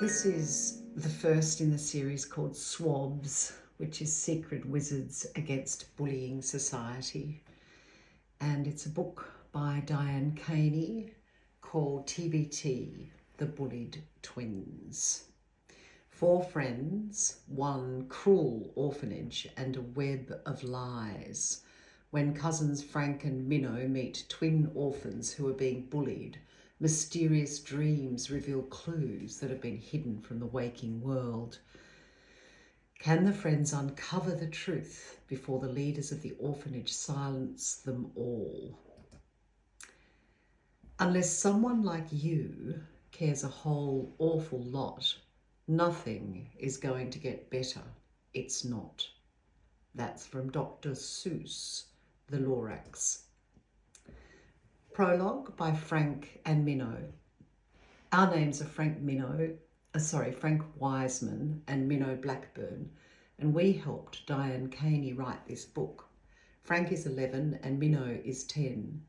This is the first in the series called SWABS, which is Secret Wizards Against Bullying Society. And it's a book by Diane Caney called TBT, The Bullied Twins. 4 friends, 1 cruel orphanage and a web of lies. When cousins Frank and Minnow meet twin orphans who are being bullied, mysterious dreams reveal clues that have been hidden from the waking world. Can the friends uncover the truth before the leaders of the orphanage silence them all? Unless someone like you cares a whole awful lot, nothing is going to get better. It's not. That's from Dr. Seuss, The Lorax. Prologue by Frank and Minnow. Our names are Frank Wiseman and Minnow Blackburn, and we helped Diane Caney write this book. Frank is 11 and Minnow is 10.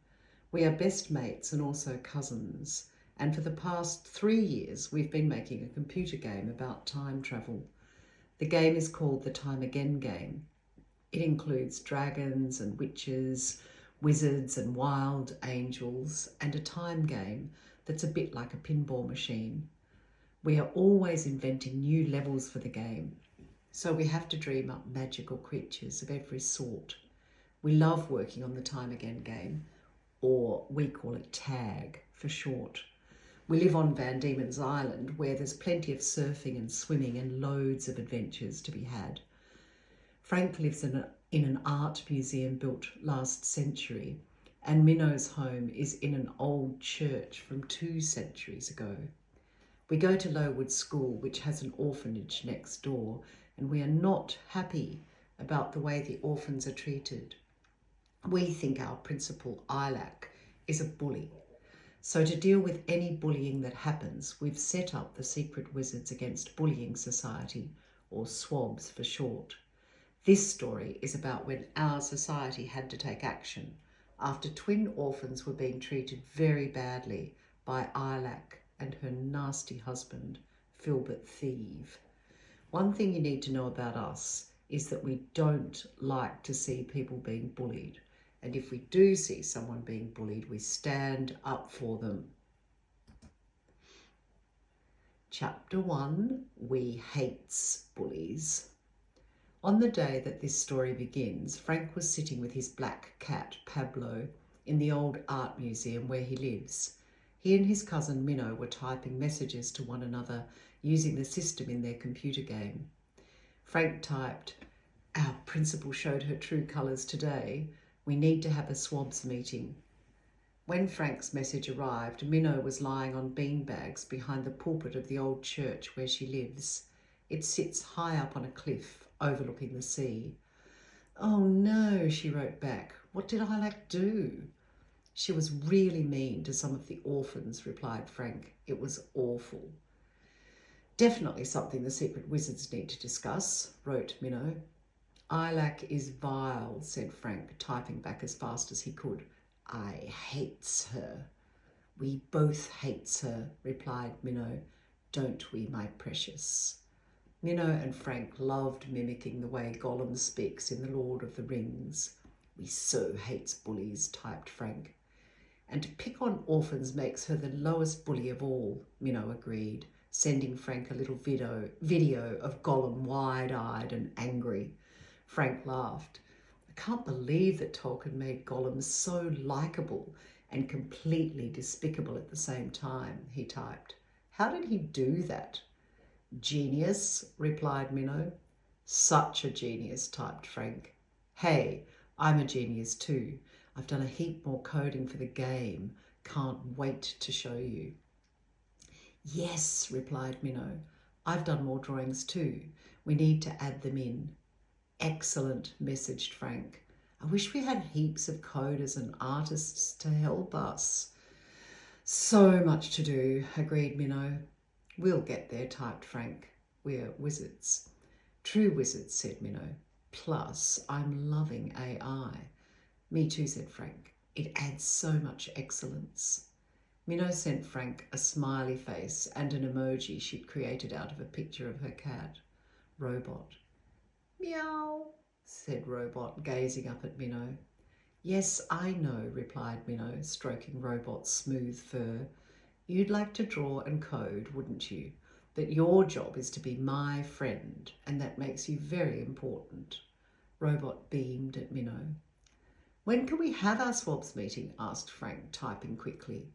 We are best mates and also cousins, and for the past 3 years we've been making a computer game about time travel. The game is called the Time Again game. It includes dragons and witches, wizards and wild angels, and a time game that's a bit like a pinball machine. We are always inventing new levels for the game, so we have to dream up magical creatures of every sort. We love working on the Time Again game, or we call it TAG for short. We live on Van Diemen's Island, where there's plenty of surfing and swimming and loads of adventures to be had. Frank lives in an art museum built last century, and Minnow's home is in an old church from 2 centuries ago. We go to Lowood School, which has an orphanage next door, and we are not happy about the way the orphans are treated. We think our principal, Ilac, is a bully. So to deal with any bullying that happens, we've set up the Secret Wizards Against Bullying Society, or SWABS for short. This story is about when our society had to take action after twin orphans were being treated very badly by Ilac and her nasty husband, Filbert Thieve. One thing you need to know about us is that we don't like to see people being bullied. And if we do see someone being bullied, we stand up for them. Chapter 1, We Hates Bullies. On the day that this story begins, Frank was sitting with his black cat, Pablo, in the old art museum where he lives. He and his cousin Minnow were typing messages to one another using the system in their computer game. Frank typed, "Our principal showed her true colours today. We need to have a SWABS meeting." When Frank's message arrived, Minnow was lying on beanbags behind the pulpit of the old church where she lives. It sits high up on a cliff overlooking the sea. "Oh no," she wrote back. "What did Ilac do?" "She was really mean to some of the orphans," replied Frank. "It was awful." "Definitely something the Secret Wizards need to discuss," wrote Minnow. "Ilac is vile," said Frank, typing back as fast as he could. "I hates her." "We both hates her," replied Minnow. "Don't we, my precious?" Minnow and Frank loved mimicking the way Gollum speaks in The Lord of the Rings. "We so hates bullies," typed Frank. "And to pick on orphans makes her the lowest bully of all," Minnow agreed, sending Frank a little video of Gollum wide-eyed and angry. Frank laughed. "I can't believe that Tolkien made Gollum so likeable and completely despicable at the same time," he typed. "How did he do that?" "Genius," replied Minnow. "Such a genius," typed Frank. "Hey, I'm a genius too. I've done a heap more coding for the game. Can't wait to show you." "Yes," replied Minnow. "I've done more drawings too. We need to add them in." "Excellent," messaged Frank. "I wish we had heaps of coders and artists to help us." "So much to do," agreed Minnow. "We'll get there," typed Frank. "We're wizards." "True wizards," said Minnow. "Plus, I'm loving AI." "Me too," said Frank. "It adds so much excellence." Minnow sent Frank a smiley face and an emoji she'd created out of a picture of her cat, Robot. "Meow," said Robot, gazing up at Minnow. "Yes, I know," replied Minnow, stroking Robot's smooth fur. "You'd like to draw and code, wouldn't you? But your job is to be my friend, and that makes you very important." Robot beamed at Minnow. "When can we have our SWABS meeting?" asked Frank, typing quickly.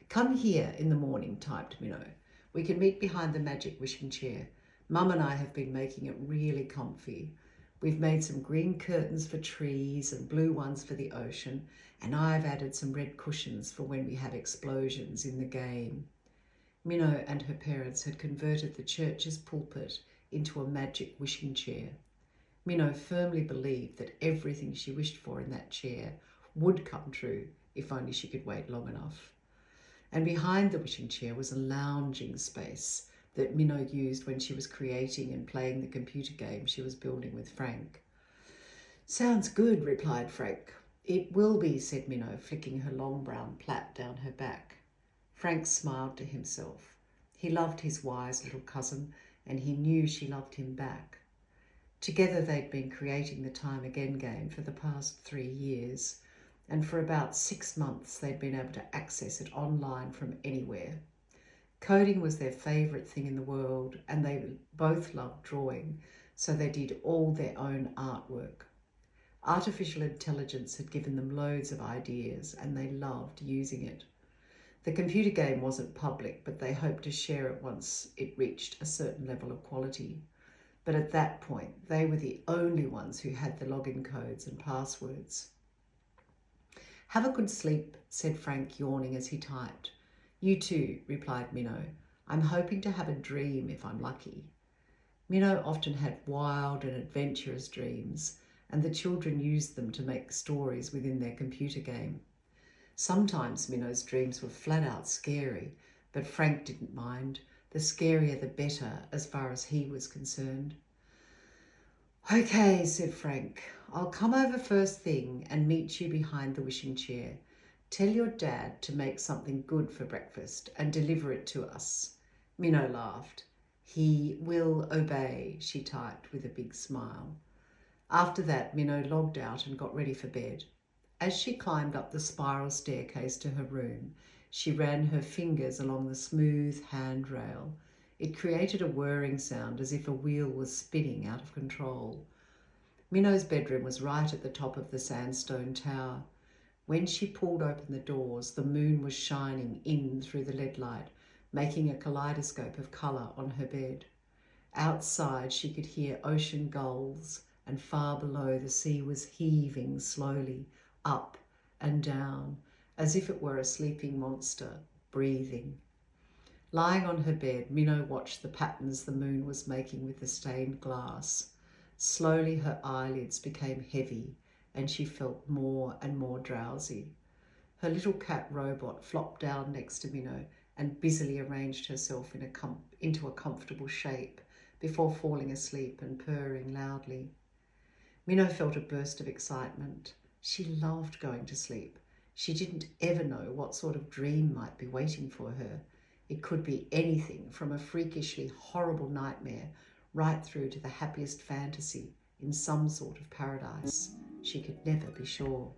"Come here in the morning," typed Minnow. "We can meet behind the magic wishing chair. Mum and I have been making it really comfy. We've made some green curtains for trees and blue ones for the ocean, and I've added some red cushions for when we have explosions in the game." Minnow and her parents had converted the church's pulpit into a magic wishing chair. Minnow firmly believed that everything she wished for in that chair would come true if only she could wait long enough. And behind the wishing chair was a lounging space that Minnow used when she was creating and playing the computer game she was building with Frank. "Sounds good," replied Frank. "It will be," said Minnow, flicking her long brown plait down her back. Frank smiled to himself. He loved his wise little cousin, and he knew she loved him back. Together they'd been creating the Time Again game for the past 3 years, and for about 6 months they'd been able to access it online from anywhere. Coding was their favourite thing in the world, and they both loved drawing, so they did all their own artwork. Artificial intelligence had given them loads of ideas, and they loved using it. The computer game wasn't public, but they hoped to share it once it reached a certain level of quality. But at that point, they were the only ones who had the login codes and passwords. "Have a good sleep," said Frank, yawning as he typed. "You too," replied Minnow. "I'm hoping to have a dream if I'm lucky." Minnow often had wild and adventurous dreams, and the children used them to make stories within their computer game. Sometimes Minnow's dreams were flat out scary, but Frank didn't mind. The scarier the better, as far as he was concerned. "Okay," said Frank. "I'll come over first thing and meet you behind the wishing chair. Tell your dad to make something good for breakfast and deliver it to us." Minnow laughed. "He will obey," she typed with a big smile. After that, Minnow logged out and got ready for bed. As she climbed up the spiral staircase to her room, she ran her fingers along the smooth handrail. It created a whirring sound as if a wheel was spinning out of control. Minnow's bedroom was right at the top of the sandstone tower. When she pulled open the doors, the moon was shining in through the lead light, making a kaleidoscope of colour on her bed. Outside, she could hear ocean gulls, and far below the sea was heaving slowly, up and down, as if it were a sleeping monster, breathing. Lying on her bed, Minnow watched the patterns the moon was making with the stained glass. Slowly her eyelids became heavy, and she felt more and more drowsy. Her little cat Robot flopped down next to Minnow and busily arranged herself into a comfortable shape before falling asleep and purring loudly. Minnow felt a burst of excitement. She loved going to sleep. She didn't ever know what sort of dream might be waiting for her. It could be anything from a freakishly horrible nightmare right through to the happiest fantasy in some sort of paradise. She could never be sure.